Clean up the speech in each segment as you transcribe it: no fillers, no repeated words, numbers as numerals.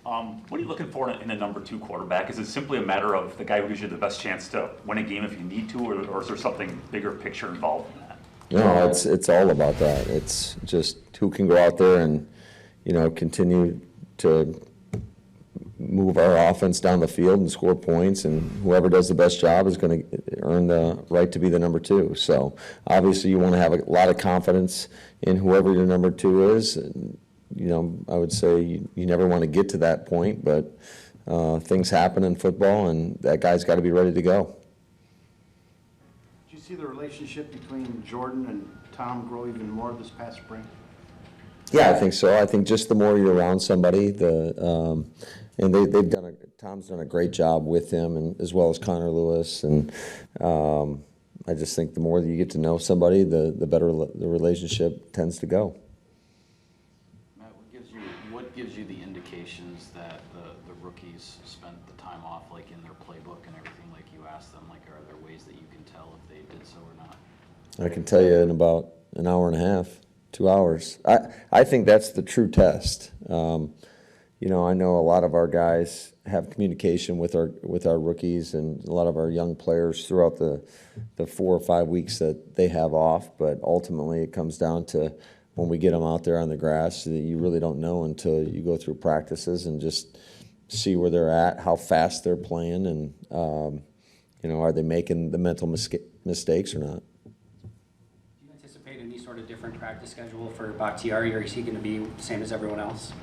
What are you looking for in a number two quarterback? Is it simply a matter of the guy who gives you the best chance to win a game if you need to, or is there something bigger picture involved in that? No, it's all about that. It's just who can go out there and, continue to move our offense down the field and score points, and whoever does the best job is going to earn the right to be the number two. So obviously you want to have a lot of confidence in whoever your number two is. And, I would say you never want to get to that point, but things happen in football, and that guy's got to be ready to go. Did you see the relationship between Jordan and Tom grow even more this past spring? Yeah, I think so. I think just the more you're around somebody, and Tom's done a great job with him, and as well as Connor Lewis, and I just think the more that you get to know somebody, the better the relationship tends to go. Matt, what gives you the indications that the rookies spent the time off, like in their playbook and everything, like you asked them? Like, are there ways that you can tell if they did so or not? I can tell you in about an hour and a half, 2 hours. I think that's the true test. I know a lot of our guys have communication with our rookies and a lot of our young players throughout the 4 or 5 weeks that they have off, but ultimately it comes down to when we get them out there on the grass that you really don't know until you go through practices and just see where they're at, how fast they're playing, and are they making the mental mistakes or not. Do you anticipate any sort of different practice schedule for Bakhtiari, or is he going to be the same as everyone else?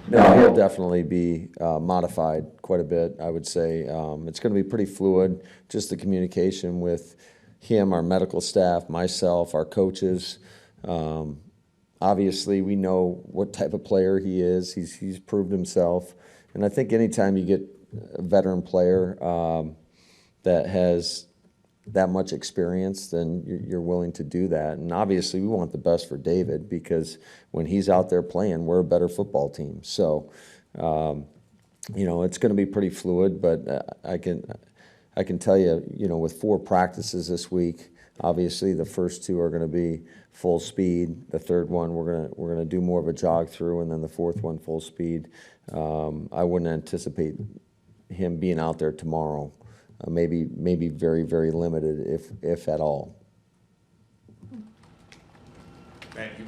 No, he'll definitely be modified quite a bit, I would say. It's going to be pretty fluid, just the communication with him, our medical staff, myself, our coaches. Obviously, we know what type of player he is. He's proved himself. And I think anytime you get a veteran player that has that much experience, then you're willing to do that. And obviously we want the best for David, because when he's out there playing, we're a better football team. So, it's going to be pretty fluid, but I can tell you, with 4 practices this week, obviously the first 2 are going to be full speed. The third one we're going to do more of a jog through, and then the fourth one full speed. I wouldn't anticipate him being out there tomorrow. Maybe very, very limited, if at all. Matt, you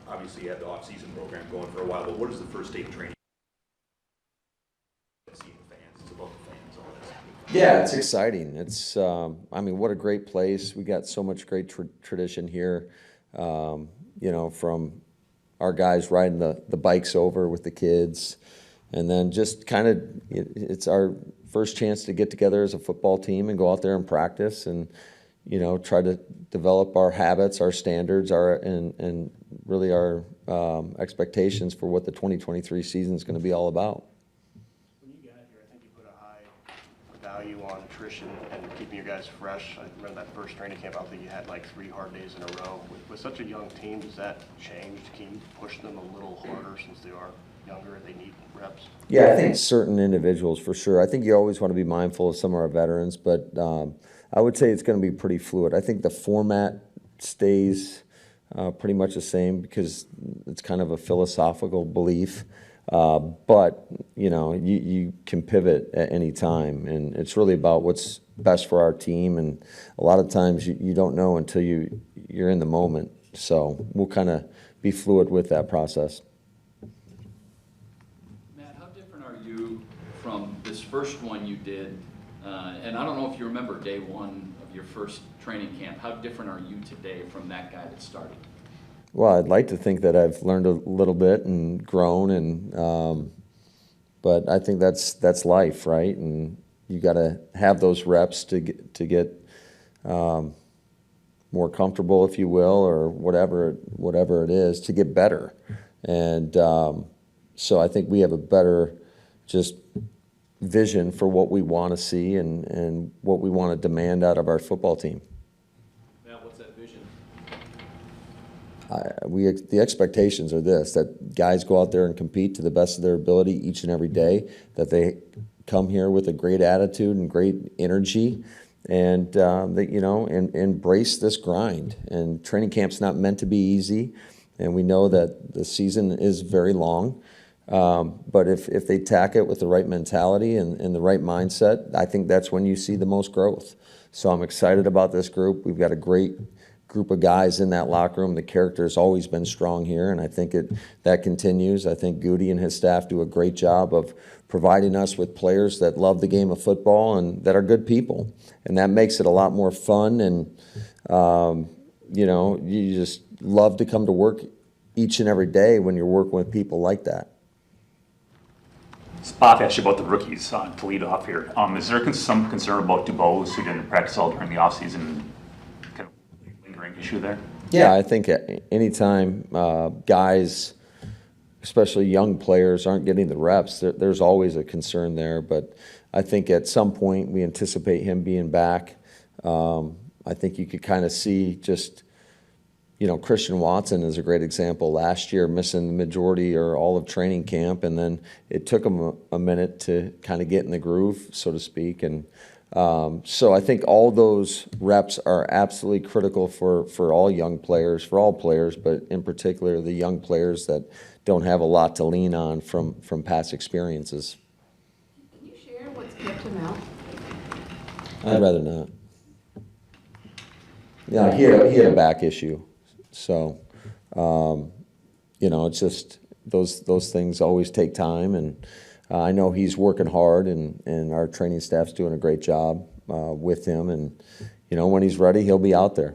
obviously had the off-season program going for a while, but what is the first day of training? Seeing the fans, it's about the fans, all that. Yeah, it's exciting. It's, what a great place. We got so much great tradition here, from our guys riding the bikes over with the kids, and then just kind of, it's our first chance to get together as a football team and go out there and practice and, try to develop our habits, our standards, and really our expectations for what the 2023 season is going to be all about. When you got here, I think you put a high value on nutrition and keeping your guys fresh. I remember that first training camp, I think you had like 3 hard days in a row. With such a young team, does that change? Can you push them a little harder since they are younger, they need reps? Yeah, I think certain individuals for sure. I think you always want to be mindful of some of our veterans, but I would say it's going to be pretty fluid. I think the format stays pretty much the same because it's kind of a philosophical belief. But, you can pivot at any time, and it's really about what's best for our team. And a lot of times you don't know until you're in the moment. So we'll kind of be fluid with that process. From this first one you did, and I don't know if you remember day one of your first training camp, how different are you today from that guy that started? Well, I'd like to think that I've learned a little bit and grown, and but I think that's life, right? And you got to have those reps to get more comfortable, if you will, or whatever it is, to get better. And so I think we have a better just vision for what we want to see and what we want to demand out of our football team. Matt, what's that vision? The expectations are this, that guys go out there and compete to the best of their ability each and every day, that they come here with a great attitude and great energy, and that, embrace this grind. And training camp's not meant to be easy, and we know that the season is very long. But if they tack it with the right mentality and the right mindset, I think that's when you see the most growth. So I'm excited about this group. We've got a great group of guys in that locker room. The character has always been strong here, and I think that continues. I think Goody and his staff do a great job of providing us with players that love the game of football and that are good people. And that makes it a lot more fun, and you just love to come to work each and every day when you're working with people like that. Bob asked you about the rookies to lead off here. Is there some concern about DuBose, who didn't practice all during the offseason? Kind of lingering issue there? Yeah, I think anytime guys, especially young players, aren't getting the reps, there's always a concern there. But I think at some point we anticipate him being back. I think you could kind of see just, Christian Watson is a great example. Last year, missing the majority or all of training camp, and then it took him a minute to kind of get in the groove, so to speak. And so I think all those reps are absolutely critical for all young players, for all players, but in particular the young players that don't have a lot to lean on from past experiences. Can you share what's kept him out? I'd rather not. Yeah, he had a back issue. So, it's just those things always take time, and I know he's working hard, and our training staff's doing a great job with him, and when he's ready, he'll be out there.